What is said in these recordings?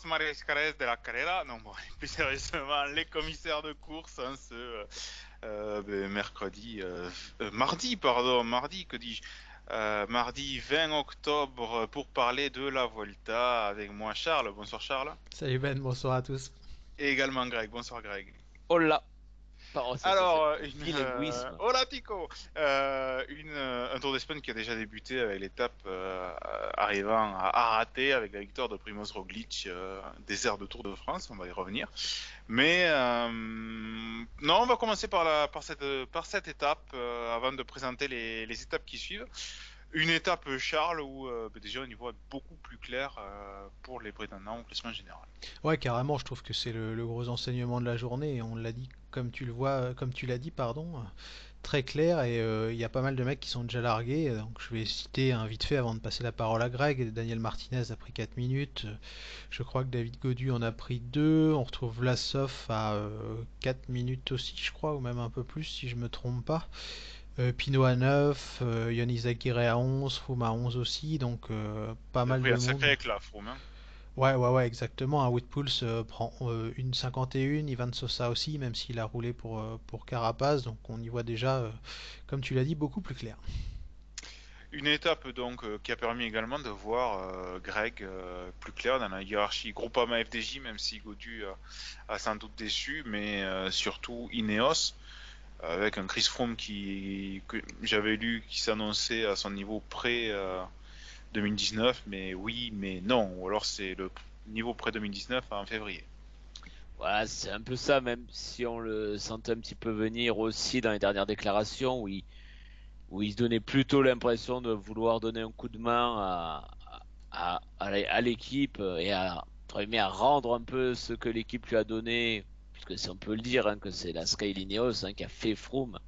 mariscales de la carrera. Non, bon, plus sérieusement, les commissaires de course, hein, mardi, que dis-je, mardi 20 octobre pour parler de la Volta avec moi Charles. Bonsoir Charles. Salut Ben, bonsour à tous. Et également Greg. Bonsoir Greg. Oh là! Pardon, ça c'est Alors, un bilinguisme. hola Tico, un Tour d'Espagne qui a déjà débuté avec l'étape arrivant à Arate avec la victoire de Primoz Roglic, désert de Tour de France, on va y revenir. Mais non, on va commencer par cette étape avant de présenter les étapes qui suivent. Une étape, Charles, où déjà on y voit beaucoup plus clair pour les prétendants au classement général. Ouais, carrément, je trouve que c'est le gros enseignement de la journée. Et on l'a dit, comme tu le vois, comme tu l'as dit, pardon, très clair. Et il y a pas mal de mecs qui sont déjà largués. Donc je vais citer un vite fait avant de passer la parole à Greg. Daniel Martinez a pris 4 minutes. Je crois que David Gaudu en a pris 2. On retrouve Vlasov à 4 minutes aussi, je crois, ou même un peu plus si je me trompe pas. Pinot à 9, Yannis Aguirre à 11, Froome à 11 aussi, donc pas Il a mal pris de un sacré monde. éclat, Froome, hein. Ouais, exactement. Un Woodpulse prend une 51, Ivan Sosa aussi, même s'il a roulé pour Carapaz, donc on y voit déjà, comme tu l'as dit, beaucoup plus clair. Une étape donc qui a permis également de voir Greg plus clair dans la hiérarchie Groupama FDJ, même si Godu a sans doute déçu, mais surtout Ineos, avec un Chris Froome que j'avais lu qui s'annonçait à son niveau pré 2019, mais oui, mais non, ou alors c'est le niveau pré 2019 en février. Voilà, c'est un peu ça, même si on le sentait un petit peu venir aussi dans les dernières déclarations, où il se donnait plutôt l'impression de vouloir donner un coup de main à l'équipe et entre guillemets, à rendre un peu ce que l'équipe lui a donné, puisque si on peut le dire, hein, que c'est la Sky Ineos qui a fait Froome.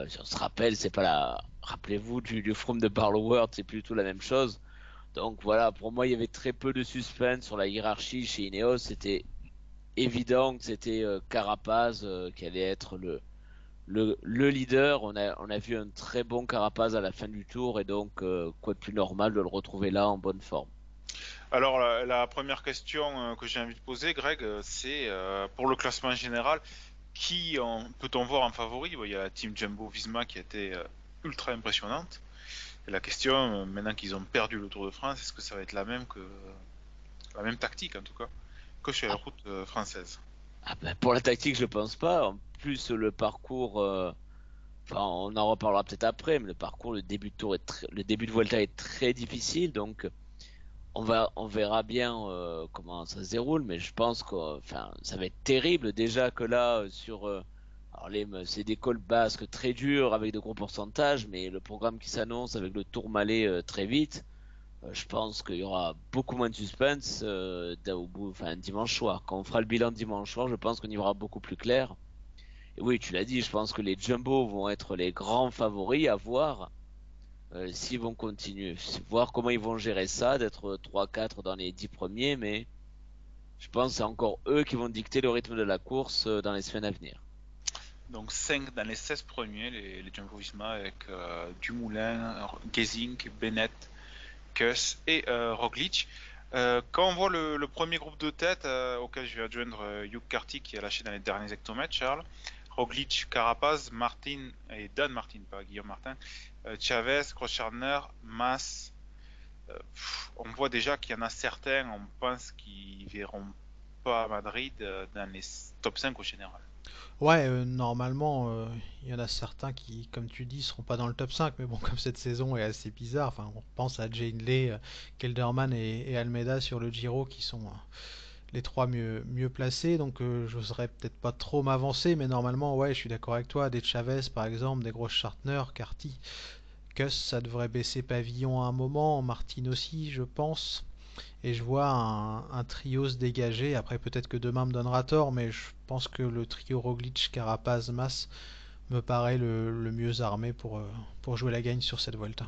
Si on se rappelle, c'est pas la. Rappelez-vous du Froome de Barlow, c'est plutôt la même chose. Donc voilà, pour moi, il y avait très peu de suspense sur la hiérarchie chez Ineos. C'était évident que c'était Carapaz qui allait être le leader. On a vu un très bon Carapaz à la fin du tour et donc quoi de plus normal de le retrouver là en bonne forme. Alors la première question que j'ai envie de poser, Greg, c'est pour le classement général. Peut-on voir en favori? Bon, il y a la team Jumbo Visma qui a été ultra impressionnante. Et la question, maintenant qu'ils ont perdu le Tour de France, est-ce que ça va être la même tactique en tout cas que sur les Ah, routes françaises? ben, pour la tactique, je pense pas. En plus, le parcours, enfin, on en reparlera peut-être après, mais le parcours, le début de tour le début de Vuelta est très difficile, donc on verra bien comment ça se déroule, mais je pense que, enfin, ça va être terrible déjà que là alors c'est des cols basques très durs avec de gros pourcentages, mais le programme qui s'annonce avec le Tourmalet très vite, je pense qu'il y aura beaucoup moins de suspense au bout, enfin dimanche soir. Quand on fera le bilan dimanche soir, je pense qu'on y verra beaucoup plus clair. Et oui, tu l'as dit, je pense que les Jumbo vont être les grands favoris à voir s'ils vont continuer, voir comment ils vont gérer ça, d'être 3-4 dans les 10 premiers, mais je pense que c'est encore eux qui vont dicter le rythme de la course dans les semaines à venir. Donc 5 dans les 16 premiers, les Jumbo Visma avec Dumoulin, Gesink, Bennett, Kuss et Roglic. Quand on voit le premier groupe de tête auquel je vais adjoindre Hugh Carty qui a lâché dans les derniers hectomètres, Charles, Roglic, Carapaz, Martin et Dan Martin, pas Guillaume Martin, Chavez, Crocharner, Mas. On voit déjà qu'il y en a certains, on pense qu'ils verront pas à Madrid dans les top 5 au général. Ouais, normalement, il y en a certains qui, comme tu dis, seront pas dans le top 5, mais bon, comme cette saison est assez bizarre, enfin, on pense à Jane Lay, Kelderman et Almeida sur le Giro qui sont les trois mieux placés, donc j'oserais peut-être pas trop m'avancer, mais normalement, ouais, je suis d'accord avec toi, des Chavez par exemple, des grosses Chartner, Carty, Kuss, ça devrait baisser pavillon à un moment, Martin aussi, je pense. Et je vois un trio se dégager. Après, peut-être que demain me donnera tort, mais je pense que le trio Roglic, Carapaz, Mas me paraît le mieux armé pour jouer la gagne sur cette Volta.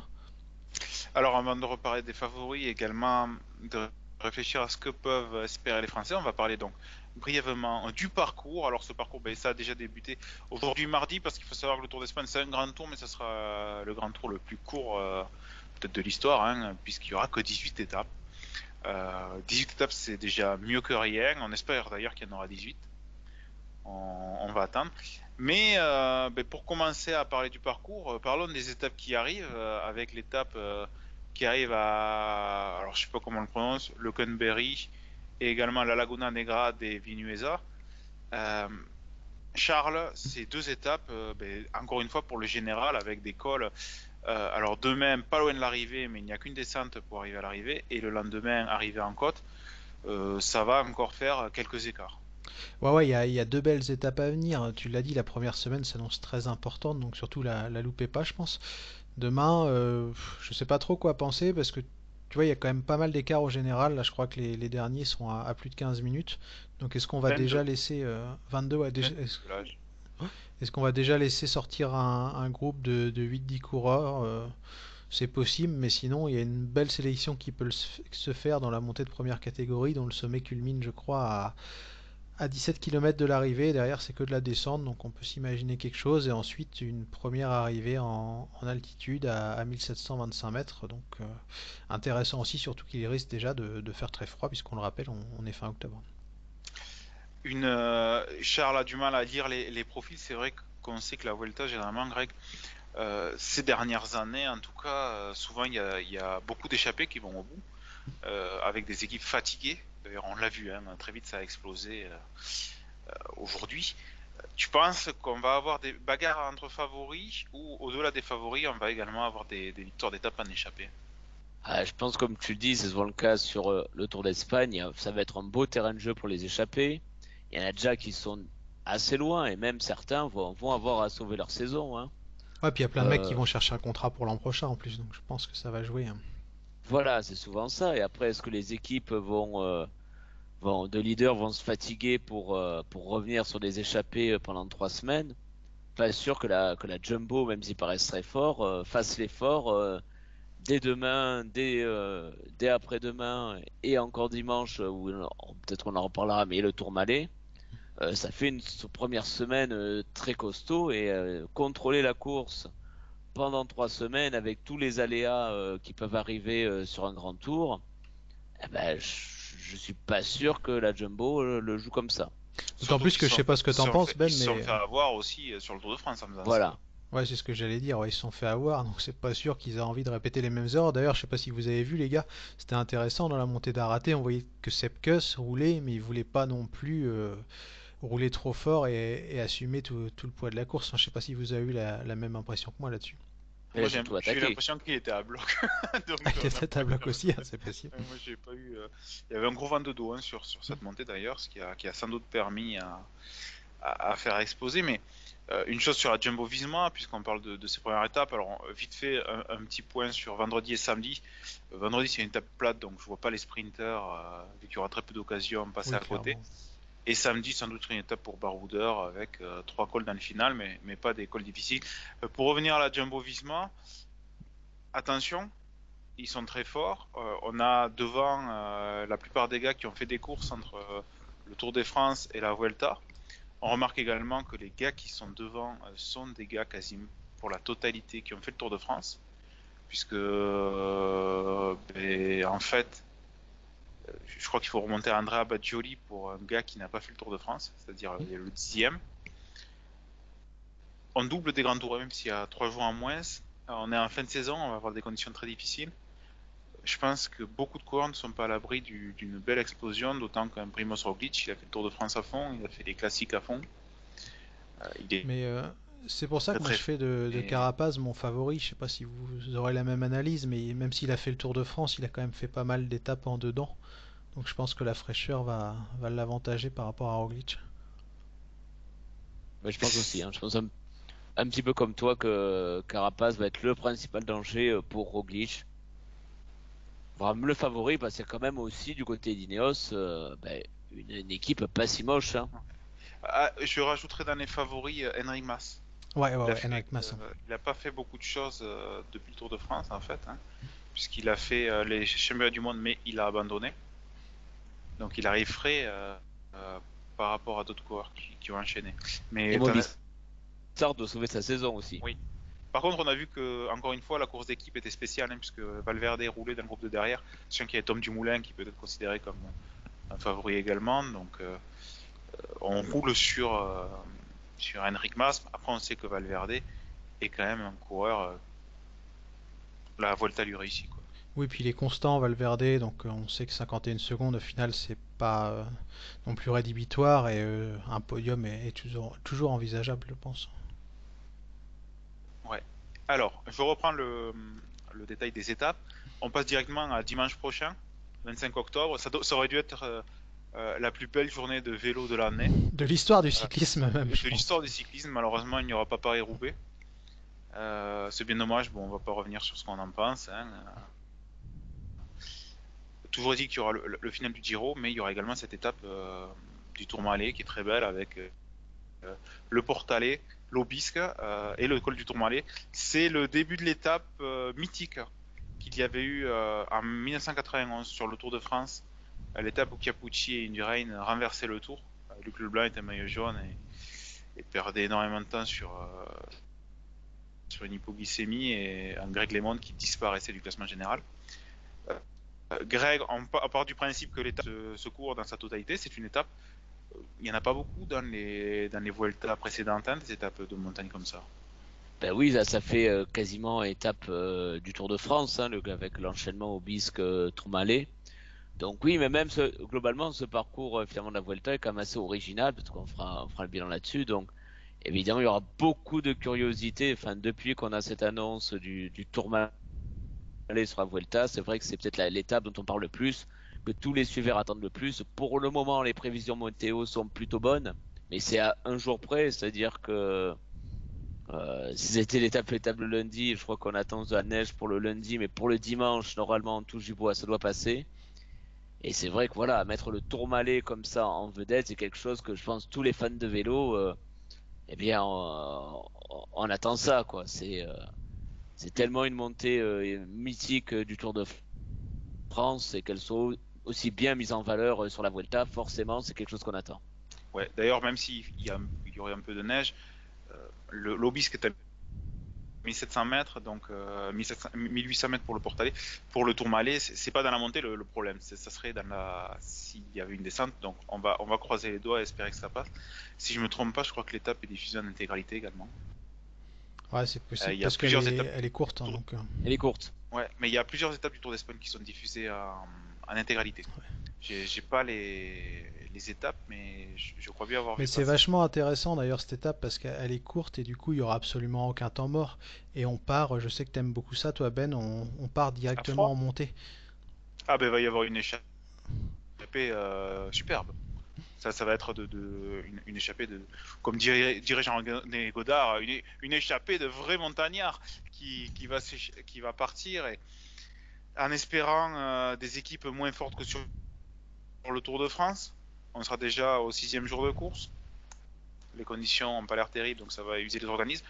Alors, avant de reparler des favoris, également de réfléchir à ce que peuvent espérer les Français, on va parler donc brièvement du parcours. Alors, ce parcours, ben, ça a déjà débuté aujourd'hui mardi, parce qu'il faut savoir que le Tour d'Espagne, c'est un grand tour, mais ça sera le grand tour le plus court peut-être de l'histoire, hein, puisqu'il y aura que 18 étapes. 18 étapes, c'est déjà mieux que rien. On espère d'ailleurs qu'il y en aura 18. On va attendre. Mais pour commencer à parler du parcours, parlons des étapes qui arrivent, avec l'étape qui arrive à, alors je sais pas comment on le prononce, le Canberry et également la Laguna Negra des Vinuesa. Euh, Charles, ces deux étapes, encore une fois pour le général, avec des cols. Alors demain, pas loin de l'arrivée, mais il n'y a qu'une descente pour arriver à l'arrivée, et le lendemain, arriver en côte, ça va encore faire quelques écarts. Ouais, il y a deux belles étapes à venir. Tu l'as dit, la première semaine s'annonce très importante, donc surtout la loupez pas, je pense. Demain, je sais pas trop quoi penser parce que tu vois, il y a quand même pas mal d'écart au général. Là, je crois que les derniers sont à plus de 15 minutes. Donc, est-ce qu'on va 22, déjà laisser 22, ouais, 22 là. est-ce qu'on va déjà laisser sortir un groupe de 8-10 coureurs? C'est possible, mais sinon, il y a une belle sélection qui peut se faire dans la montée de première catégorie, dont le sommet culmine, je crois, à 17 km de l'arrivée. Derrière, c'est que de la descente, donc on peut s'imaginer quelque chose. Et ensuite, une première arrivée en altitude à 1725 mètres. Donc, intéressant aussi, surtout qu'il risque déjà de faire très froid, puisqu'on le rappelle, on est fin octobre. Charles a du mal à lire les profils. C'est vrai qu'on sait que la Vuelta, généralement, Greg, ces dernières années, en tout cas, souvent il y a beaucoup d'échappés qui vont au bout, avec des équipes fatiguées. D'ailleurs, on l'a vu, hein, très vite ça a explosé aujourd'hui. Tu penses qu'on va avoir des bagarres entre favoris ou au-delà des favoris, on va également avoir des victoires d'étape en échappée? Ah, je pense, comme tu le dis, c'est souvent le cas sur le Tour d'Espagne. Ça va être un beau terrain de jeu pour les échappés. Il y en a déjà qui sont assez loin et même certains vont avoir à sauver leur saison, hein. Ouais, puis il y a plein de mecs qui Euh, vont chercher un contrat pour l'an prochain en plus, donc je pense que ça va jouer, hein. voilà, c'est souvent ça. Et après, est-ce que les équipes de leaders vont se fatiguer pour revenir sur des échappées pendant 3 semaines? Pas sûr que la Jumbo, même s'ils paraissent très forts, fasse l'effort dès demain, dès après-demain et encore dimanche, où peut-être qu'on en reparlera, mais le Tour Malais. Ça fait une première semaine très costaud et contrôler la course pendant 3 semaines avec tous les aléas qui peuvent arriver sur un grand tour, eh ben, je suis pas sûr que la Jumbo le joue comme ça. D'autant Surtout plus que je sais pas ce que t'en penses, ils Ben, se sont mais fait avoir aussi sur le Tour de France en faisant ça. Voilà. ouais, c'est ce que j'allais dire. Ouais, ils se sont fait avoir, donc c'est pas sûr qu'ils aient envie de répéter les mêmes erreurs. D'ailleurs, je sais pas si vous avez vu, les gars, c'était intéressant dans la montée d'Araté. On voyait que Sepkus roulait, mais il voulait pas non plus rouler trop fort et assumer tout le poids de la course. Enfin, je sais pas si vous avez eu la même impression que moi là-dessus. Elle Moi, a surtout j'ai eu attaqué. l'impression qu'il était à bloc. Ah, Donc, il on n'a était pas à eu bloc aussi, hein, c'est possible. moi, j'ai pas eu. Il y avait un gros vent de dos, hein, sur cette montée d'ailleurs, qui a sans doute permis à faire exploser. Mais une chose sur la Jumbo Visma, puisqu'on parle de ces premières étapes, alors vite fait un petit point sur vendredi et samedi. Vendredi, c'est une étape plate, donc je vois pas les sprinters, vu qu'il y aura très peu d'occasions, passer Oui, à côté. clairement. Et samedi, sans doute une étape pour Baroudeur avec trois cols dans le final, mais pas des cols difficiles. Pour revenir à la Jumbo Visma, attention, ils sont très forts. On a devant la plupart des gars qui ont fait des courses entre le Tour de France et la Vuelta. On remarque également que les gars qui sont devant sont des gars quasiment pour la totalité qui ont fait le Tour de France, puisque en fait, je crois qu'il faut remonter à Andrea Baggioli pour un gars qui n'a pas fait le Tour de France, c'est-à-dire le 10e. On double des grands tours, même s'il y a 3 jours en moins. On est en fin de saison, on va avoir des conditions très difficiles. Je pense que beaucoup de coureurs ne sont pas à l'abri d'une belle explosion, d'autant qu'un Primoz Roglic, il a fait le Tour de France à fond, il a fait les classiques à fond. Il est Mais c'est pour ça très que moi très je fort. fais de Et Carapaz mon favori. Je sais pas si vous aurez la même analyse, mais même s'il a fait le Tour de France, il a quand même fait pas mal d'étapes en dedans. Donc je pense que la fraîcheur va l'avantager par rapport à Roglic. Mais je pense aussi, hein. Je pense un petit peu comme toi que Carapaz va être le principal danger pour Roglic. Vraiment le favori, parce qu'il y a quand même aussi du côté d'Ineos une équipe pas si moche, hein. je rajouterai dans les favoris Henrik Mas. Ouais, ouais, ouais, Henrik Mas. Il a pas fait beaucoup de choses depuis le Tour de France en fait, hein, puisqu'il a fait les championnats du monde, mais il a abandonné. Donc il arrive frais euh, par rapport à d'autres coureurs qui ont enchaîné. Et Mais Movistar doit sauver sa saison aussi. oui. Par contre, on a vu que, encore une fois, la course d'équipe était spéciale, hein, puisque Valverde roulait dans le groupe de derrière, sachant qu'il y a Tom Dumoulin qui peut être considéré comme un favori également. Donc, on roule sur Enric Mas. Après, on sait que Valverde est quand même un coureur. La Volta lui réussit, quoi. Oui, puis il est constant, Valverde, donc on sait que 51 secondes, au final, c'est pas non plus rédhibitoire et un podium est toujours envisageable, je pense. Ouais. Alors, je reprends le détail des étapes. On passe directement à dimanche prochain, 25 octobre. Ça aurait dû être la plus belle journée de vélo de l'année. De l'histoire du cyclisme, même, je De pense. l'histoire du cyclisme, malheureusement, il n'y aura pas Paris-Roubaix. C'est bien dommage. Bon, on va pas revenir sur ce qu'on en pense, hein. Toujours dit qu'il y aura le final du Giro, mais il y aura également cette étape du Tourmalet qui est très belle avec le Portalet, l'Aubisque et le col du Tourmalet. C'est le début de l'étape mythique qu'il y avait eu en 1991 sur le Tour de France, l'étape où Chiappucci et Indurain renversaient le Tour. Luc Leblanc était maillot jaune et perdait énormément de temps sur une hypoglycémie et un Greg LeMond qui disparaissait du classement général. Greg, à part du principe que l'étape se court dans sa totalité, c'est une étape. Il n'y en a pas beaucoup dans les Vuelta précédentes, hein, des étapes de montagne comme ça. Ben oui, ça fait quasiment étape du Tour de France, hein, avec l'enchaînement au Bisque Tourmalet. Donc oui, mais même globalement, ce parcours finalement de la Vuelta est quand même assez original, parce qu'on fera le bilan là-dessus. Donc évidemment, il y aura beaucoup de curiosité. Enfin, depuis qu'on a cette annonce du Tourmalet sur la Vuelta, c'est vrai que c'est peut-être l'étape dont on parle le plus, que tous les suiveurs attendent le plus. Pour le moment, les prévisions météo sont plutôt bonnes, mais c'est à un jour près, c'est-à-dire que si c'était l'étape le lundi, je crois qu'on attend de la neige pour le lundi, mais pour le dimanche, normalement, on touche du bois, ça doit passer. Et c'est vrai que voilà, mettre le Tourmalet comme ça en vedette, c'est quelque chose que je pense tous les fans de vélo, eh bien, on attend ça, quoi. C'est tellement une montée mythique du Tour de France et qu'elle soit aussi bien mise en valeur sur la Vuelta, forcément, c'est quelque chose qu'on attend. Ouais. D'ailleurs, même s'il y aurait un peu de neige, l'Aubisque est à 1700 mètres, donc 1800 mètres pour le Portalet. Pour le Tourmalet, c'est pas dans la montée le problème, ça serait s'il y avait une descente. Donc on va croiser les doigts et espérer que ça passe. Si je me trompe pas, je crois que l'étape est diffusée en intégralité également. Ouais, c'est possible Il y a parce qu'elle plusieurs étapes. elle est courte, hein, donc. Elle est courte. Ouais, mais il y a plusieurs étapes du Tour d'Espagne qui sont diffusées en intégralité. J'ai pas les étapes, mais je crois bien avoir Mais vu c'est passer. vachement intéressant d'ailleurs cette étape parce qu'elle est courte et du coup il y aura absolument aucun temps mort. Et on part, je sais que t'aimes beaucoup ça toi Ben, on part À directement froid? en montée. Ah ben il va y avoir une échappée superbe. Ça va être une échappée comme dirait Jean-René Godard, une échappée de vrais montagnards qui va partir en espérant des équipes moins fortes que sur le Tour de France. On sera déjà au 6e jour de course. Les conditions n'ont pas l'air terribles, donc ça va user les organismes.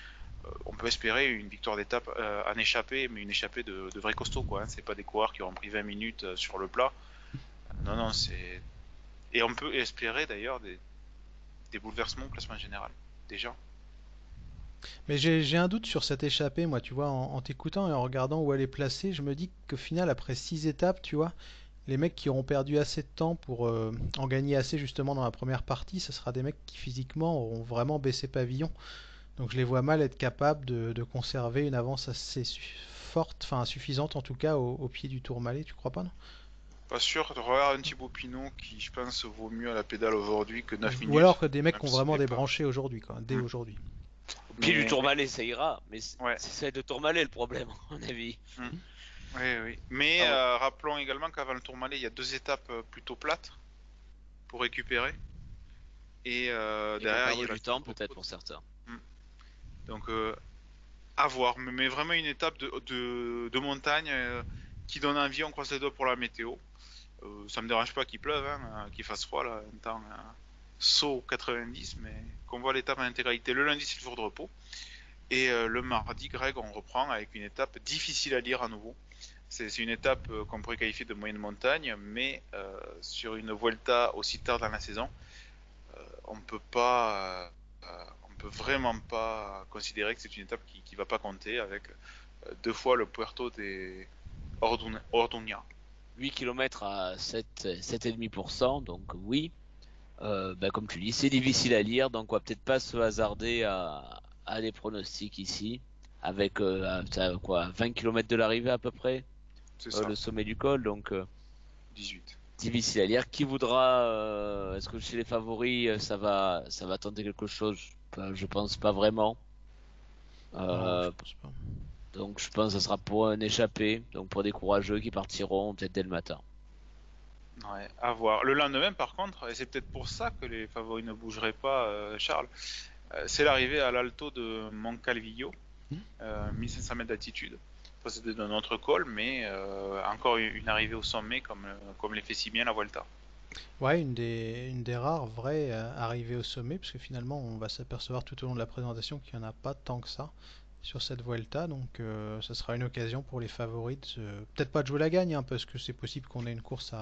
On peut espérer une victoire d'étape en échappée, mais une échappée de vrais costauds, quoi, hein. C'est pas des coureurs qui auront pris 20 minutes sur le plat. Non, non, c'est. Et on peut espérer d'ailleurs des bouleversements au classement général. Déjà. Mais j'ai un doute sur cette échappée, moi tu vois, en t'écoutant et en regardant où elle est placée, je me dis qu'au final après 6 étapes, tu vois, les mecs qui auront perdu assez de temps pour en gagner assez justement dans la première partie, ce sera des mecs qui physiquement auront vraiment baissé pavillon. Donc je les vois mal être capables de conserver une avance assez forte, enfin suffisante en tout cas au pied du Tourmalet, tu crois pas, non? Pas sûr. Regarde un Thibaut Pinot qui, je pense, vaut mieux à la pédale aujourd'hui que 9 Ou alors minutes. que des mecs Même qui ont s'il vraiment est pas. débranché aujourd'hui, quoi, dès Hmm. aujourd'hui. Au pied du Mais, Tourmalet, ça ira, mais ouais. c'est le Tourmalet le problème, à mon avis. Hmm. Oui, oui. Mais Ah, rappelons également qu'avant le Tourmalet, il y a 2 étapes plutôt plates pour récupérer. Et et pour derrière, il perdre du reste temps, peut-être beaucoup de. pour certains. Hmm. Donc, à voir. Mais vraiment une étape de montagne qui donne envie. On croise les doigts pour la météo. Ça me dérange pas qu'il pleuve, hein, qu'il fasse froid là, un temps saut 90, mais qu'on voit l'étape en intégralité. Le lundi, c'est le jour de repos. Et le mardi, Greg, on reprend avec une étape difficile à lire à nouveau. C'est une étape qu'on pourrait qualifier de moyenne montagne, mais sur une Vuelta aussi tard dans la saison, on peut pas peut vraiment pas considérer que c'est une étape qui va pas compter avec 2 fois le Puerto de Orduña. 8 km à 7,5%, donc oui. Comme tu dis, c'est difficile à lire, donc on va peut-être pas se hasarder à des pronostics ici, avec 20 km de l'arrivée à peu près, C'est ça, le sommet du col, donc 18. difficile à lire. Qui voudra, est-ce que chez les favoris, ça va tenter quelque chose? Je pense pas vraiment. Non, je Euh, pense pas. donc je pense que ça sera pour un échappé, donc pour des courageux qui partiront peut-être dès le matin. Ouais, à voir. Le lendemain, par contre, et c'est peut-être pour ça que les favoris ne bougeraient pas, Charles, c'est l'arrivée à l'Alto de Moncalvillo, 1500 mètres d'altitude. Possède d'un autre col, mais encore une arrivée au sommet comme les fait si bien la Vuelta. Ouais, une des rares vraies arrivées au sommet, parce que finalement, on va s'apercevoir tout au long de la présentation qu'il n'y en a pas tant que ça sur cette Vuelta, donc ça sera une occasion pour les favoris peut-être pas de jouer la gagne, hein, parce que c'est possible qu'on ait une course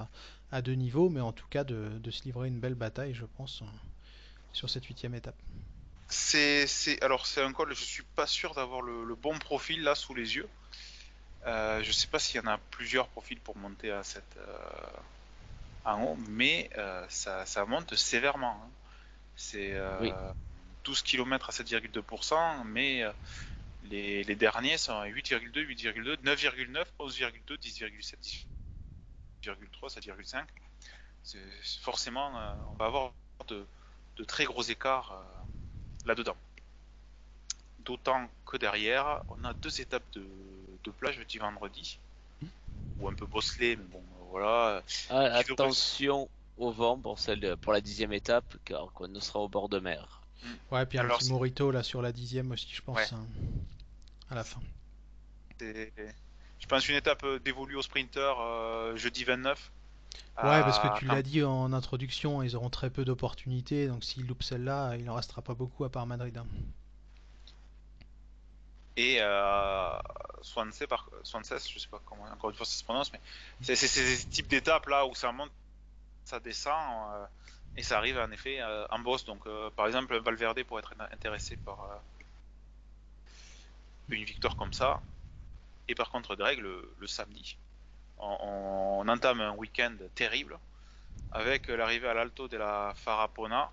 à 2 niveaux, mais en tout cas de se livrer une belle bataille, je pense, sur cette 8e étape. Alors c'est un col, je suis pas sûr d'avoir le bon profil là sous les yeux. Je sais pas s'il y en a plusieurs profils pour monter à en haut, mais ça monte sévèrement, hein. C'est Oui, 12 km à 7,2%, mais les derniers sont à 8,2, 8,2, 9,9, 11,2, 10,7, 10,3, 7,5. Forcément, on va avoir de très gros écarts là-dedans. D'autant que derrière, on a 2 étapes de plage jeudi vendredi, ou un peu bosselé, mais bon, voilà, qui devrait. attention au vent pour la 10e étape, car on ne sera au bord de mer. Hmm. Ouais, puis un Alors, petit Morito là sur la 10e aussi, je ouais, pense, hein, à la fin. c'est, je pense une étape dévolue aux sprinteurs jeudi 29 Ouais, parce que à tu l'as dit en introduction, ils auront très peu d'opportunités, donc s'ils loupent celle-là, il en restera pas beaucoup à part Madrid, hein. et Swansea, je sais pas comment encore une fois ça se prononce, mais c'est ces types d'étapes là où ça monte, ça descend et ça arrive en effet en bosse. Donc par exemple Valverde pourrait être intéressé par une victoire comme ça. Et par contre Drake le samedi, on entame un week-end terrible avec l'arrivée à l'Alto de la Farapona,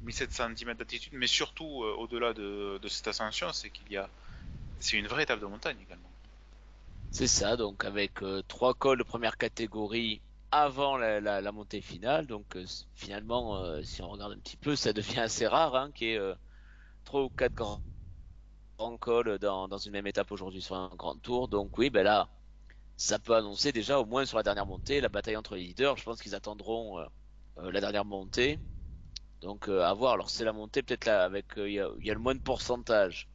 1710 mètres d'altitude, mais surtout au-delà de cette ascension, c'est une vraie étape de montagne également. C'est ça, donc avec 3 cols de première catégorie avant la montée finale. Donc finalement, si on regarde un petit peu, ça devient assez rare hein, qu'il y ait 3 ou 4 grands cols dans une même étape aujourd'hui sur un grand tour. Donc oui, ben là, ça peut annoncer déjà au moins sur la dernière montée la bataille entre les leaders. Je pense qu'ils attendront la dernière montée. Donc à voir. Alors c'est la montée peut-être là avec il y a le moins de pourcentage,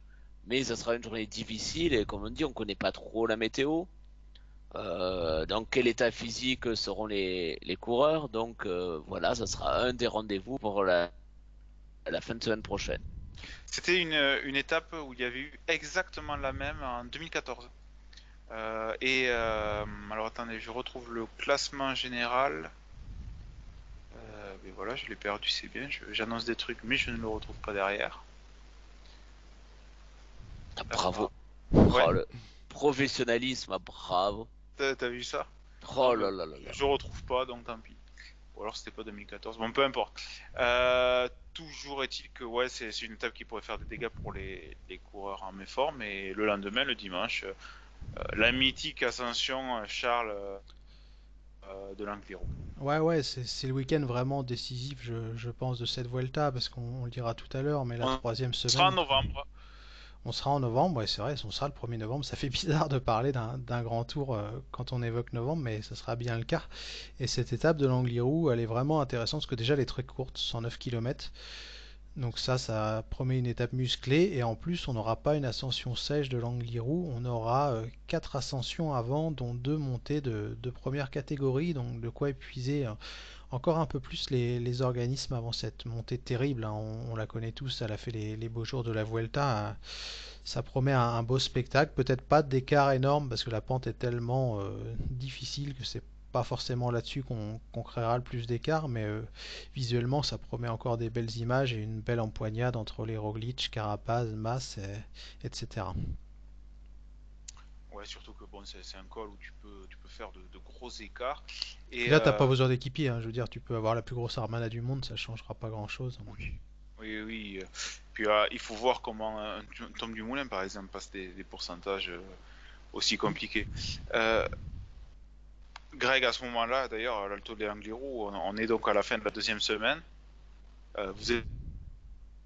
mais ça sera une journée difficile et comme on dit, on connaît pas trop la météo. Dans quel état physique seront les coureurs. Donc voilà, ça sera un des rendez-vous pour la fin de semaine prochaine. C'était une étape où il y avait eu exactement la même en 2014. Alors attendez, je retrouve le classement général. Mais voilà, je l'ai perdu, c'est bien. J'annonce des trucs, mais je ne le retrouve pas derrière. Ah, Ah, bravo. ouais, Oh, le professionnalisme, ah, bravo. t'as vu ça? Non, Oh mais là là là là. je retrouve pas, donc tant pis. Ou alors c'était pas 2014. Bon, peu importe. Toujours est-il que ouais, c'est une étape qui pourrait faire des dégâts pour les coureurs en méforme. Et le lendemain, le dimanche, la mythique ascension Charles de l'Angliru. Ouais, ouais, c'est le week-end vraiment décisif, je pense, de cette Vuelta, parce qu'on le dira tout à l'heure, mais la On troisième sera en semaine, novembre. on sera en novembre, ouais, c'est vrai, on sera le 1er novembre. Ça fait bizarre de parler d'un grand tour quand on évoque novembre, mais ce sera bien le cas. Et cette étape de l'Angliru, elle est vraiment intéressante, parce que déjà, elle est très courte, 109 km. Donc ça promet une étape musclée, et en plus, on n'aura pas une ascension sèche de l'Angliru, on aura 4 ascensions avant, dont 2 montées de première catégorie, donc de quoi épuiser encore un peu plus les organismes avant cette montée terrible, hein. On la connaît tous, elle a fait les beaux jours de la Vuelta. Ça promet un beau spectacle, peut-être pas d'écart énorme parce que la pente est tellement difficile que c'est pas forcément là-dessus qu'on créera le plus d'écart, mais visuellement, ça promet encore des belles images et une belle empoignade entre les Roglic, Carapaz, Mas, etc. Ouais, surtout que bon, c'est un col où tu peux faire de gros écarts. Puis Et là, t'as pas besoin d'équipier, hein. Je veux dire, tu peux avoir la plus grosse armada du monde, ça changera pas grand-chose. oui, oui, oui. Puis il faut voir comment un Tom Dumoulin, par exemple, passe des pourcentages aussi compliqués. Euh, Greg, à ce moment-là, d'ailleurs, à l'Alto de Angliru, on est donc à la fin de la deuxième semaine. Vous avez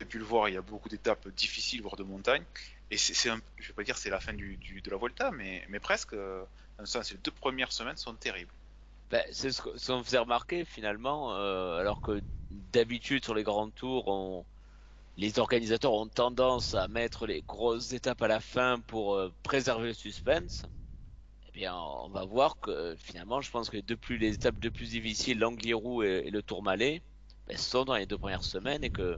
pu le voir, il y a beaucoup d'étapes difficiles, voire de montagne. Et je vais pas dire c'est la fin de la Volta, mais presque. Dans le sens, les 2 premières semaines sont terribles. Ben, c'est ce qu'on faisait remarquer finalement, alors que d'habitude sur les grands tours, les organisateurs ont tendance à mettre les grosses étapes à la fin pour préserver le suspense. Eh bien, on va voir que finalement, je pense que les étapes de plus difficiles, l'Angliru et le Tourmalet, ben, sont dans les 2 premières semaines et que,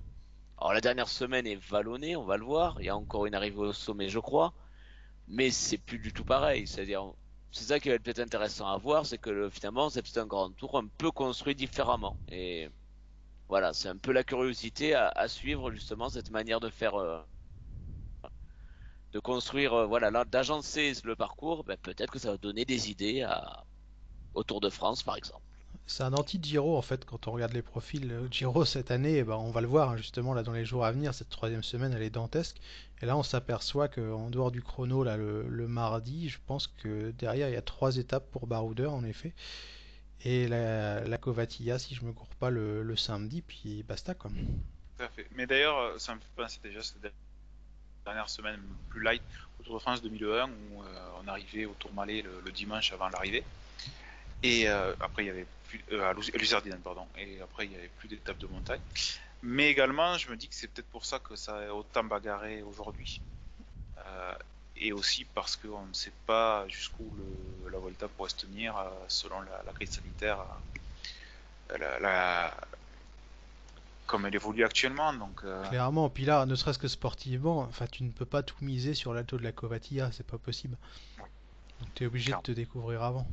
alors la dernière semaine est vallonnée, on va le voir. Il y a encore une arrivée au sommet, je crois, mais c'est plus du tout pareil. C'est-à-dire, c'est ça qui va être peut-être intéressant à voir, c'est que finalement, c'est peut-être un grand tour un peu construit différemment. Et voilà, c'est un peu la curiosité à suivre justement cette manière de faire, de construire, voilà, d'agencer le parcours. Ben, peut-être que ça va donner des idées au Tour de France, par exemple. C'est un anti-Giro en fait quand on regarde les profils. Le Giro cette année, eh ben, on va le voir hein, justement là dans les jours à venir. Cette troisième semaine, elle est dantesque. Et là, on s'aperçoit qu'en dehors du chrono, là, le mardi, je pense que derrière, il y a 3 étapes pour Baroudeur en effet. Et la Covatilla, si je me cours pas, le samedi, puis basta quoi. Tout à fait. Mais d'ailleurs, ça me fait penser déjà cette dernière semaine plus light au Tour de France 2001 où on arrivait au Tourmalet le dimanche avant l'arrivée. Et après, il y avait plus, à Luzerdinen, pardon. Et après, il y avait plus d'étapes de montagne. Mais également, je me dis que c'est peut-être pour ça que ça est autant bagarré aujourd'hui. Euh, et aussi parce qu'on ne sait pas jusqu'où la Volta pourrait se tenir selon la crise sanitaire, la, la- comme elle évolue actuellement. Donc, Clairement, puis là, ne serait-ce que sportivement, enfin, tu ne peux pas tout miser sur l'alto de la Covatilla, c'est pas possible. ouais, Donc tu es obligé de clairement, te découvrir avant.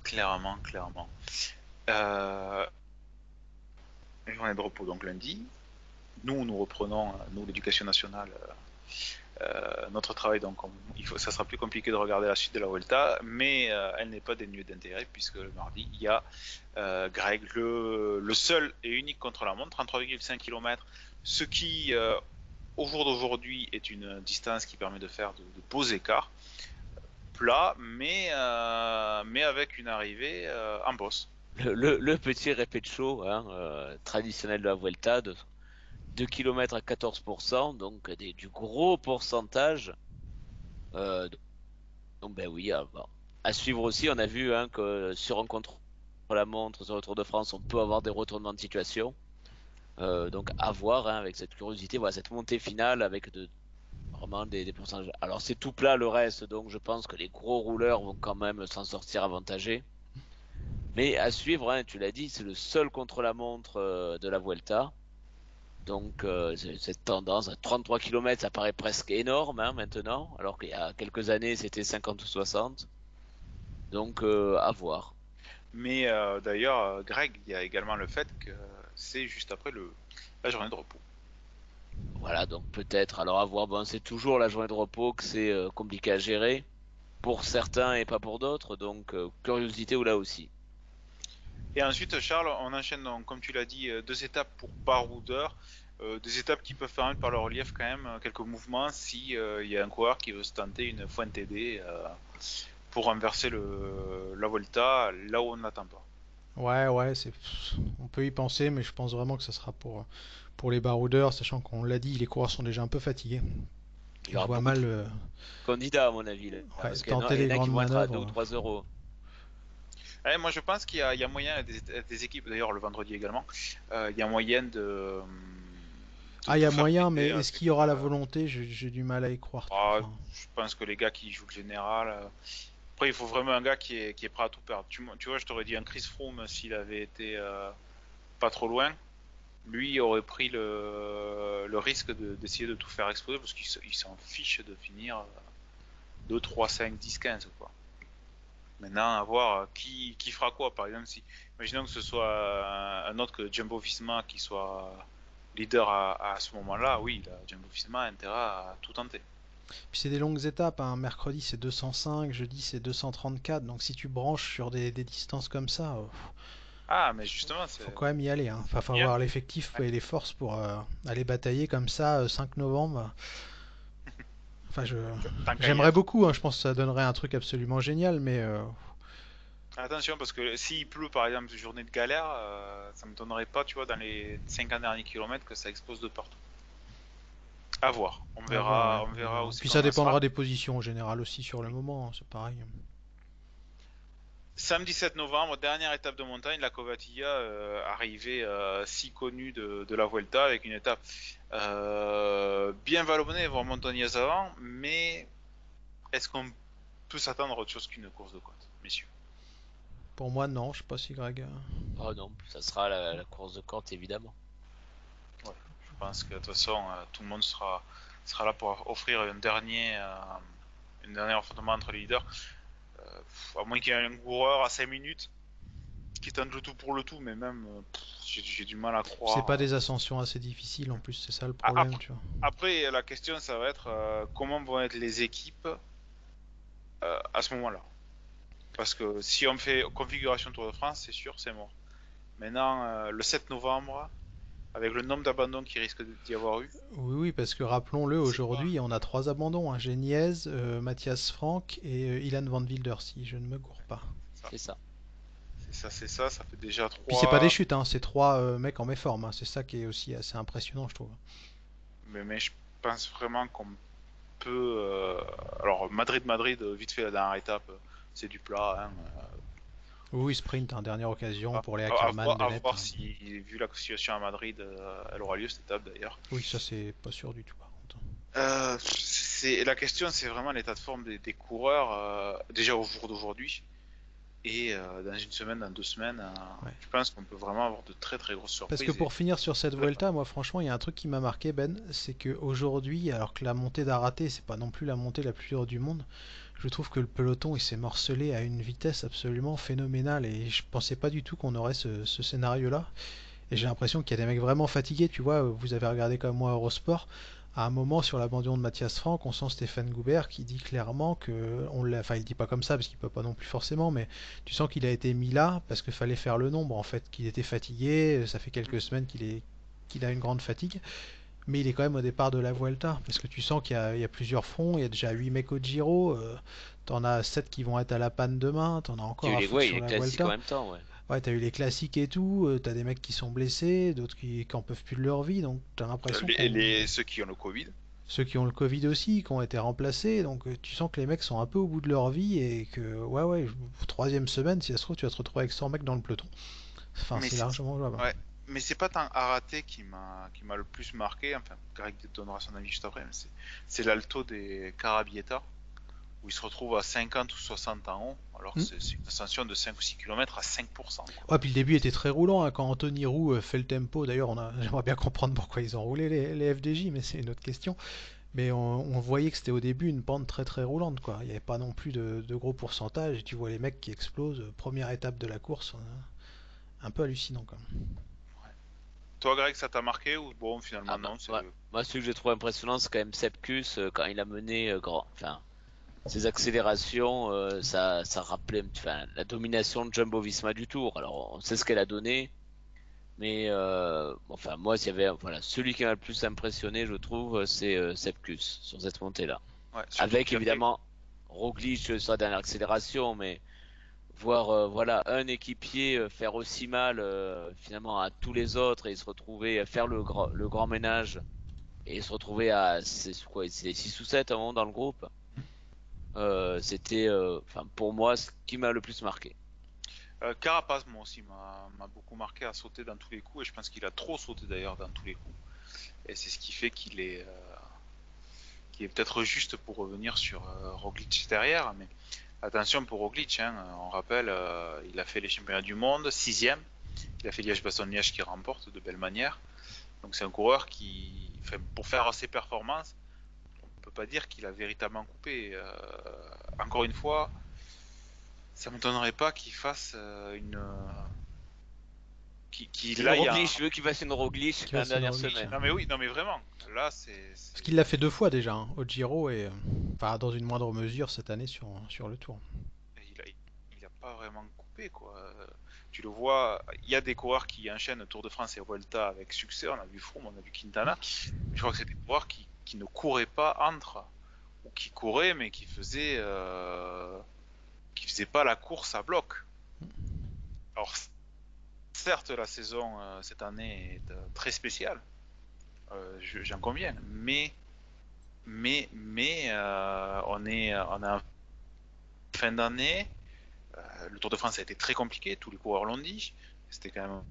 clairement, clairement. Euh, Journée de repos donc lundi. Nous reprenons, nous l'éducation nationale, notre travail, donc ça sera plus compliqué de regarder la suite de la Vuelta, mais elle n'est pas dénuée d'intérêt puisque le mardi, il y a Greg, le seul et unique contre-la-montre, 33,5 km, ce qui, au jour d'aujourd'hui, est une distance qui permet de faire de beaux écarts, plats, mais avec une arrivée en bosse. Le petit repetcho hein, traditionnel de la Vuelta, de 2 km à 14%, donc du gros pourcentage. Euh, donc ben oui, bon. À suivre aussi, on a vu hein, que sur un contre-la-montre, sur le Tour de France, on peut avoir des retournements de situation. Donc à voir hein, avec cette curiosité, voilà, cette montée finale avec vraiment des pourcentages. Alors c'est tout plat le reste, donc je pense que les gros rouleurs vont quand même s'en sortir avantagés. Mais à suivre, hein, tu l'as dit, c'est le seul contre-la-montre de la Vuelta. Donc cette tendance à 33 km, ça paraît presque énorme hein, maintenant, alors qu'il y a quelques années c'était 50 ou 60. Donc à voir. Mais d'ailleurs, Greg, il y a également le fait que c'est juste après la journée de repos. Voilà, donc peut-être. Alors à voir, bon, c'est toujours la journée de repos que c'est compliqué à gérer pour certains et pas pour d'autres. Donc curiosité ou là aussi. Et ensuite, Charles, on enchaîne donc, comme tu l'as dit, 2 étapes pour baroudeur. Des étapes qui peuvent permettre par leur relief quand même quelques mouvements si il y a un coureur qui veut se tenter une Fuente D pour renverser la Volta là où on ne l'attend pas. Ouais, ouais, on peut y penser, mais je pense vraiment que ça sera pour les baroudeurs, sachant qu'on l'a dit, les coureurs sont déjà un peu fatigués. Il y Et je aura vois beaucoup de mal candidats à mon avis là, ouais, parce tenter il y les en a qui grandes vont être à 2 ou manœuvres. 3 euros. Moi, je pense qu'il y a moyen, des équipes, d'ailleurs le vendredi également, il y a moyen Ah, il y de a faire moyen, mais péter est-ce avec. qu'il y aura la volonté? J'ai du mal à y croire. Ah, Enfin, je pense que les gars qui jouent le général. Après, il faut vraiment un gars qui est prêt à tout perdre. Tu vois, je t'aurais dit un Chris Froome s'il avait été pas trop loin. Lui aurait pris le risque d'essayer de tout faire exploser parce qu'il s'en fiche de finir 2, 3, 5, 10, 15 quoi. Maintenant, à voir qui fera quoi. Par exemple, si, imaginons que ce soit un autre que Jumbo Visma qui soit leader à ce moment-là, oui, là, Jumbo Visma a intérêt à tout tenter. Puis c'est des longues étapes, hein. Mercredi c'est 205, jeudi c'est 234, donc si tu branches sur des distances comme ça, Ah, mais justement, faut quand même y aller, hein. Enfin, faut bien. avoir l'effectif Ouais. et les forces pour aller batailler comme ça 5 novembre. Enfin, Tant qu'à y j'aimerais être. beaucoup, hein. Je pense que ça donnerait un truc absolument génial, mais Attention, parce que s'il pleut, par exemple, une journée de galère, ça me donnerait pas, tu vois, dans les 50 derniers kilomètres que ça explose de partout. À voir. à voir, ouais, On on verra verra. aussi Puis ça comment ça sera. dépendra des positions en général aussi sur le moment, hein, c'est pareil. Samedi 7 novembre, dernière étape de montagne, la Covatilla, arrivée si connue de la Vuelta, avec une étape bien vallonnée, voire montagneuse avant, mais est-ce qu'on peut s'attendre à autre chose qu'une course de côte, messieurs? Pour moi, non, je sais pas si Greg. Oh non, ça sera la course de côte évidemment. Ouais, je pense que de toute façon, tout le monde sera là pour offrir un dernier affrontement entre les leaders. À moins qu'il y ait un coureur à 5 minutes qui tente le tout pour le tout, mais même j'ai du mal à C'est pas croire. des ascensions assez difficiles en plus, c'est ça le problème, Après, tu vois. après, la question, ça va être comment vont être les équipes à ce moment-là. Parce que si on fait configuration Tour de France, c'est sûr, c'est mort. Maintenant, le 7 novembre, avec le nombre d'abandons qui risque d'y avoir eu, Oui, oui, parce que rappelons-le, c'est pas. aujourd'hui, on a trois abandons, hein. Geniez, Mathias Frank et Ilan Van Wilder, si je ne me gourre pas. Ça. C'est ça. Ça fait déjà Puis c'est pas des 3. chutes, hein, c'est trois mecs en méforme, hein. C'est ça qui est aussi assez impressionnant, je trouve. Mais je pense vraiment qu'on peut. Alors, Madrid, vite fait la dernière étape, c'est du plat. Hein, Oui, oui, sprint, hein, dernière occasion à, pour les Ackermann, à Bennett, voir hein. si, vu la situation à Madrid, elle aura lieu cette étape d'ailleurs. Oui, ça c'est pas sûr du tout, par contre. La question, c'est vraiment l'état de forme des coureurs, déjà au jour d'aujourd'hui, et dans une semaine, dans 2 semaines, Ouais. je pense qu'on peut vraiment avoir de très très grosses Parce que surprises. pour finir sur cette Vuelta, moi franchement, il y a un truc qui m'a marqué, Ben, c'est que aujourd'hui, alors que la montée d'Araté, c'est pas non plus la montée la plus dure du monde, je trouve que le peloton il s'est morcelé à une vitesse absolument phénoménale et je pensais pas du tout qu'on aurait ce scénario-là. Et j'ai l'impression qu'il y a des mecs vraiment fatigués, tu vois, vous avez regardé comme moi Eurosport, à un moment sur l'abandon de Mathias Franck, on sent Stéphane Goubert qui dit clairement que on l'a, enfin il dit pas comme ça parce qu'il peut pas non plus forcément, mais tu sens qu'il a été mis là parce qu'il fallait faire le nombre en fait, qu'il était fatigué, ça fait quelques semaines qu'il a une grande fatigue, mais il est quand même au départ de la Vuelta parce que tu sens qu'il y a plusieurs fronts, il y a déjà 8 mecs au Giro, t'en as 7 qui vont être à la panne demain, t'en as Il y encore a eu à les, foutre ouais, sur les la classiques en Vuelta. même temps, ouais. Ouais, t'as eu les classiques et tout, t'as des mecs qui sont blessés, d'autres qui en peuvent plus de leur vie, donc t'as l'impression Ceux qui ont le Covid. ceux qui ont le Covid aussi, qui ont été remplacés, donc tu sens que les mecs sont un peu au bout de leur vie et que, ouais, ouais, troisième semaine, si ça se trouve, tu vas te retrouver avec 100 mecs dans le peloton. Enfin, Mais c'est c'est largement jouable, hein. ouais. Mais c'est pas tant Araté qui m'a le plus marqué. Enfin, Greg donnera son avis juste après. Mais c'est l'alto des Carabieta où il se retrouve à 50 ou 60 en haut, alors que Hmm. c'est une ascension de 5 ou 6 km à 5%, quoi. Ouais, puis le début était très roulant, hein, quand Anthony Roux fait le tempo. D'ailleurs, j'aimerais bien comprendre pourquoi ils ont roulé les FDJ, mais c'est une autre question. Mais on voyait que c'était au début une pente très très roulante, quoi. Il n'y avait pas non plus de gros pourcentage, et tu vois les mecs qui explosent, première étape de la course, un peu hallucinant, quand même. Ouais. Toi, Greg, ça t'a marqué ou bon, finalement, Ah bah, non, c'est ouais. Moi, celui que j'ai trouvé impressionnant, c'est quand même Sepkus quand il a mené enfin, ses accélérations, ça rappelait enfin, la domination de Jumbo-Visma du Tour. Alors, on sait ce qu'elle a donné, mais enfin, moi, s'il y avait, voilà, celui qui m'a le plus impressionné, je trouve, c'est Sepkus sur cette montée-là. ouais, surtout Avec qu'il a fait. évidemment Roglic sur sa dernière accélération, mais voir voilà un équipier faire aussi mal finalement à tous les autres et se retrouver à faire le grand ménage et se retrouver à c'est quoi, c'est 6 ou 7 à un moment dans le groupe. C'était enfin pour moi ce qui m'a le plus marqué. Carapaz, moi aussi, m'a beaucoup marqué à sauter dans tous les coups, et je pense qu'il a trop sauté d'ailleurs dans tous les coups. Et c'est ce qui fait qu'il est peut-être juste pour revenir sur Roglic derrière, mais attention pour Roglic, hein, on rappelle, il a fait les championnats du monde, sixième, il a fait Liège-Bastogne-Liège qui remporte de belle manière, donc c'est un coureur qui, enfin, pour faire ses performances, on ne peut pas dire qu'il a véritablement coupé. Encore une fois, ça m'étonnerait pas qu'il fasse une. Qu'il Une aille Roglic, je veux qu'il fasse une Roglic Qu'il la fasse une dernière Roglic, semaine. hein. Non mais oui, non mais vraiment. Là, Parce qu'il l'a fait 2 fois déjà, hein, au Giro et enfin, dans une moindre mesure cette année sur le Tour. il a pas vraiment coupé quoi. Tu le vois, il y a des coureurs qui enchaînent Tour de France et Vuelta avec succès. On a vu Froome, on a vu Quintana. Je crois que c'est des coureurs qui ne couraient pas entre, ou qui couraient mais qui faisaient pas la course à bloc. Alors certes, la saison cette année est très spéciale, j'en conviens, mais on est en fin d'année. Le Tour de France a été très compliqué, tous les coureurs l'ont dit. C'était quand même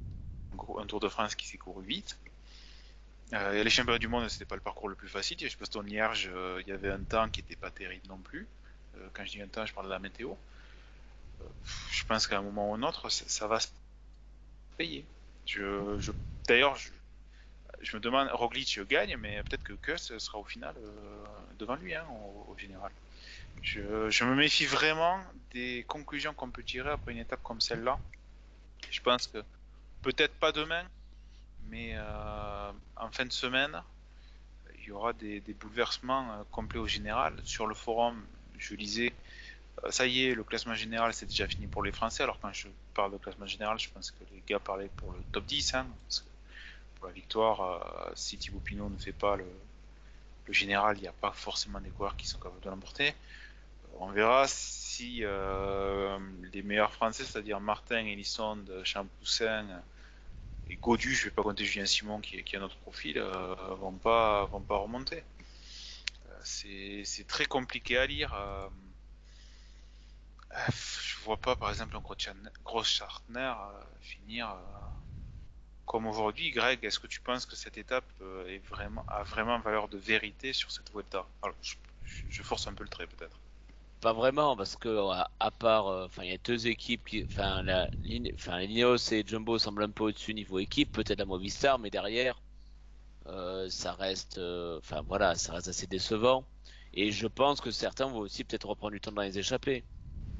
un Tour de France qui s'est couru vite. Et les championnats du monde, c'était pas le parcours le plus facile. Je pense qu'en Hierge, il y avait un temps qui était pas terrible non plus. Quand je dis un temps, je parle de la météo. Je pense qu'à un moment ou un autre, ça va se payer. D'ailleurs, je me demande, Roglic gagne, mais peut-être que Kuss sera au final devant lui, hein, au général. Je me méfie vraiment des conclusions qu'on peut tirer après une étape comme celle-là. Je pense que peut-être pas demain, mais en fin de semaine, il y aura des bouleversements complets au général. Sur le forum, je lisais, ça y est, le classement général c'est déjà fini pour les Français. Alors quand je parle de classement général, je pense que les gars parlaient pour le top 10, hein, parce que pour la victoire, si Thibaut Pinot ne fait pas le général, il n'y a pas forcément des coureurs qui sont capables de l'emporter. On verra si les meilleurs Français, c'est-à-dire Martin, Elisson, Champoussin et Godu, je ne vais pas compter Julien Simon qui a notre profil, vont pas remonter. C'est très compliqué à lire. Je vois pas par exemple un Grossschartner finir comme aujourd'hui. Greg, est-ce que tu penses que cette étape a vraiment valeur de vérité sur cette Vuelta? Alors, je force un peu le trait peut-être. Pas vraiment, parce que à part, enfin, il y a deux équipes enfin, Ineos et Jumbo semblent un peu au-dessus niveau équipe, peut-être la Movistar, mais derrière, ça reste, enfin voilà, ça reste assez décevant. Et je pense que certains vont aussi peut-être reprendre du temps dans les échappées.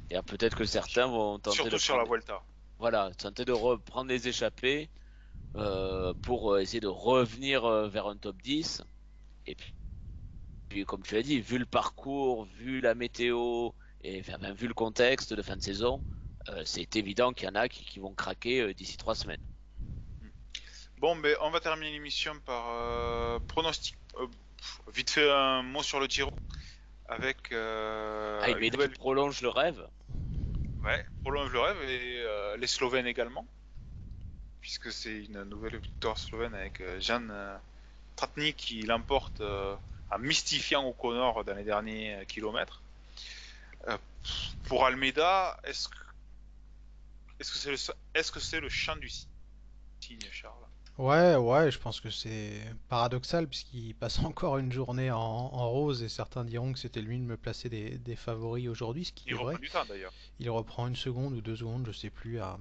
Et peut-être que certains vont tenter de Surtout sur la prendre, Vuelta. voilà, tenter de reprendre les échappées pour essayer de revenir vers un top 10. Et puis, comme tu l'as dit, vu le parcours, vu la météo, et enfin, même vu le contexte de fin de saison, c'est évident qu'il y en a qui vont craquer d'ici 3 semaines. Bon, ben, on va terminer l'émission par pronostic. Vite fait un mot sur le Giro avec Ah, une une qui nouvelle. prolonge le rêve. Ouais, prolonge le rêve et les Slovènes également, puisque c'est une nouvelle victoire slovène avec Jan Tratnik qui l'emporte en mystifiant O'Connor dans les derniers kilomètres. Euh, pour Almeida, est-ce que c'est le chant du cygne, Charles? Ouais, je pense que c'est paradoxal puisqu'il passe encore une journée en rose et certains diront que c'était lui de me placer des favoris aujourd'hui, ce qui Il est reprend vrai. du temps d'ailleurs. Il reprend une seconde ou 2 secondes, je sais plus, à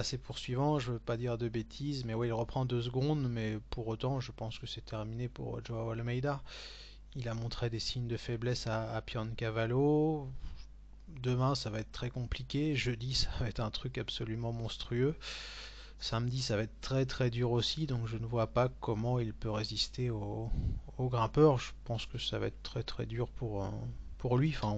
ses poursuivants. Je veux pas dire de bêtises, mais ouais, il reprend 2 secondes, mais pour autant, je pense que c'est terminé pour Joao Almeida. Il a montré des signes de faiblesse à Piancavallo. Demain, ça va être très compliqué. Jeudi, ça va être un truc absolument monstrueux. Samedi, ça va être très très dur aussi, donc je ne vois pas comment il peut résister aux grimpeurs. Je pense que ça va être très très dur pour lui. Enfin,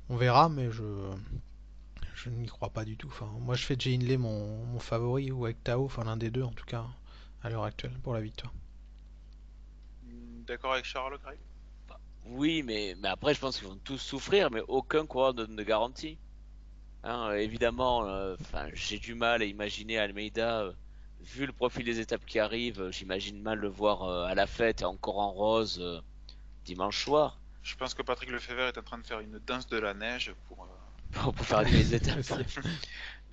on verra, mais je n'y crois pas du tout. Enfin, moi, je fais Jay Hindley mon favori, ou avec Tao, enfin l'un des deux en tout cas, à l'heure actuelle, pour la victoire. D'accord avec Charles, Greg? Oui, mais après, je pense qu'ils vont tous souffrir, mais aucun coureur ne donne de garantie. Hein, évidemment, enfin, j'ai du mal à imaginer Almeida, vu le profil des étapes qui arrivent, j'imagine mal le voir à la fête et encore en rose dimanche soir Je pense que Patrick Lefebvre est en train de faire une danse de la neige pour. pour faire animer les étapes. Aussi.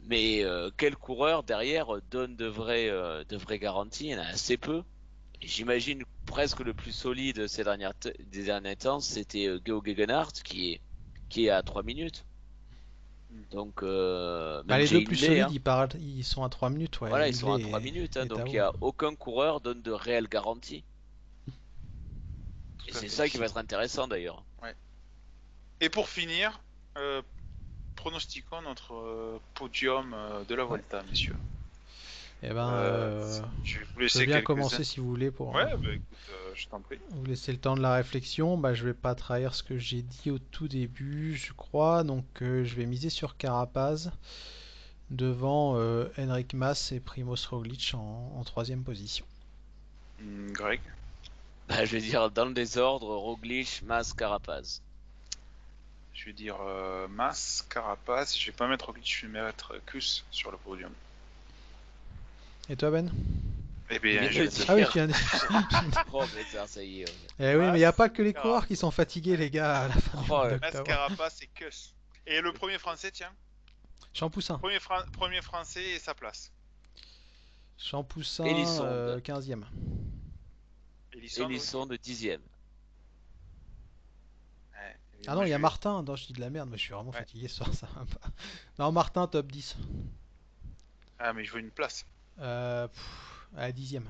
Mais quel coureur derrière donne de vraies garanties? Il y en a assez peu. Et j'imagine presque le plus solide des derniers temps, c'était Geo Gegenhardt qui est à 3 minutes. Donc Bah, même les deux Jay plus Hindley, solides, hein. ils sont à 3 minutes, ouais. Voilà, ils sont à Hindley 3 minutes, hein, et donc Tao. il y a aucun coureur donne de réelles garanties. Et Tout à c'est fait. ça qui va être intéressant d'ailleurs. Ouais. Et pour finir, euh, pronostiquons notre podium de la Vuelta, messieurs. Eh ben, Je vais vous je laisser veux bien quelques commencer si vous voulez pour Ouais, bah écoute, je t'en prie. vous laisser le temps de la réflexion. Bah, je vais pas trahir ce que j'ai dit au tout début, je crois. Donc, je vais miser sur Carapaz devant Enric Mas et Primoz Roglic en troisième position. Greg. Bah, je vais dire dans le désordre, Roglic, Mas, Carapaz. Je vais dire Mas, Carapaz. Je vais pas mettre Roglic, je vais mettre Kuss sur le podium. Et toi, Ben? Eh Il bien, vient je de vais le Ah oui, dire. tu viens de... Oh, mais ça y est. Eh oui, mais il n'y a pas que les Mas, coureurs qui sont fatigués, les gars, à la fin du Oh, mois ouais. Mas, d'octobre. Carapaz et Kuss. Et le premier français, tiens. Champoussin. Premier français et sa place. Champoussin, Elisson 15e. Elisson, oui. de 10e. Ouais, et Ah moi, non, il y a je vais- Martin. Non, je dis de la merde, mais je suis vraiment Ouais. fatigué ce soir, ça va pas. Non, Martin, top 10. Ah, mais je veux une place. À 10e.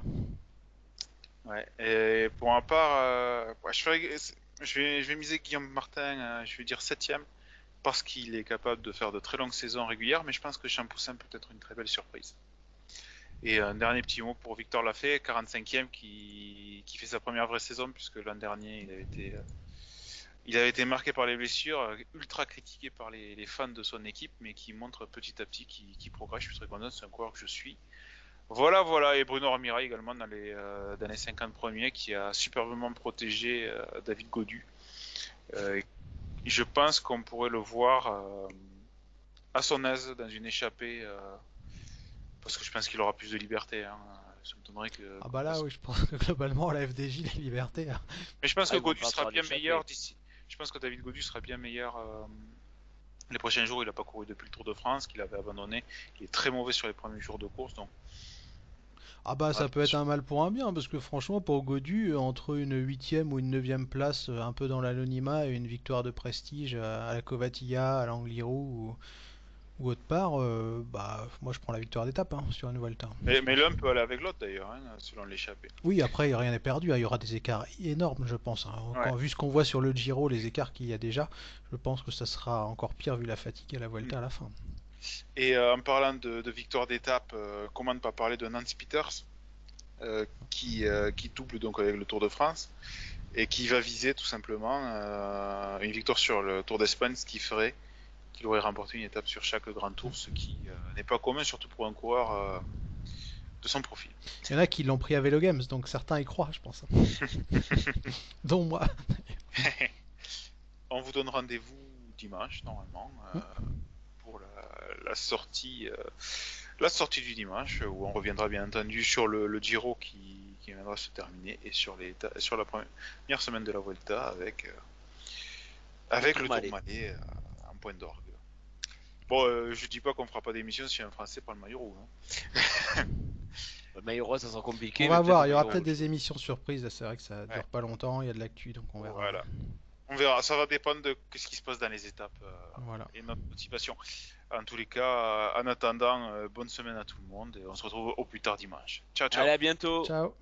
Ouais. Et pour ma part, ouais, je vais miser Guillaume Martin, je vais dire 7ème, parce qu'il est capable de faire de très longues saisons régulières, mais je pense que Champoussin peut être une très belle surprise. Et un dernier petit mot pour Victor Lafay, 45ème, qui fait sa première vraie saison, puisque l'an dernier, il avait été marqué par les blessures, ultra critiqué par les fans de son équipe, mais qui montre petit à petit qu'il progresse. Je suis très content, c'est un coureur que je suis. Voilà, voilà, et Bruno Ramira également dans les 50 premiers, qui a superbement protégé David Gaudu. Je pense qu'on pourrait le voir à son aise dans une échappée, parce que je pense qu'il aura plus de liberté. Hein. Ça m'étonnerait que. Ah bah là, oui, je pense que globalement, la FDJ, les libertés. Hein. Mais je pense que Ah, ils vont Gaudu pas sera faire bien l'échappée. meilleur d'ici. Je pense que David Gaudu sera bien meilleur. Les prochains jours, il n'a pas couru depuis le Tour de France, qu'il avait abandonné. Il est très mauvais sur les premiers jours de course, donc. Ah bah ça peut être Attention. un mal pour un bien, parce que franchement, pour Godu, entre une 8e ou une 9e place, un peu dans l'anonymat, et une victoire de prestige à la Covatilla, à l'Angliru ou autre part, bah moi je prends la victoire d'étape hein, sur une Vuelta. Mais l'un peut aller avec l'autre d'ailleurs, hein, selon l'échappée. Oui, après, rien n'est perdu, hein, il y aura des écarts énormes, je pense. Hein. Ouais. Vu ce qu'on voit sur le Giro, les écarts qu'il y a déjà, je pense que ça sera encore pire vu la fatigue à la Mm. Vuelta à la fin. Et en parlant de victoire d'étape, comment ne pas parler de Nance Peters, qui double donc avec le Tour de France et qui va viser tout simplement une victoire sur le Tour d'Espagne, ce qui ferait qu'il aurait remporté une étape sur chaque grand tour, ce qui n'est pas commun, surtout pour un coureur de son profil. Il y en a qui l'ont pris à Vélo Games, donc certains y croient, je pense. Dont moi. On vous donne rendez-vous dimanche, normalement, pour la sortie du dimanche, où on reviendra bien entendu sur le Giro qui viendra se terminer et sur la première semaine de la Vuelta avec le Tourmalet en point d'orgue. Bon, je dis pas qu'on fera pas d'émission si un Français prend le maillot rouge. Hein. Le maillot rose, ça sera compliqué. On va mais voir, peut-être il y le aura maillot peut-être rouge. des émissions surprises, là, c'est vrai que ça Ouais. dure pas longtemps, il y a de l'actu, donc on verra. Voilà. On verra, ça va dépendre de ce qui se passe dans les étapes Voilà. et notre motivation. En tous les cas, en attendant, bonne semaine à tout le monde et on se retrouve au plus tard dimanche. Ciao, ciao. Allez, à bientôt. Ciao.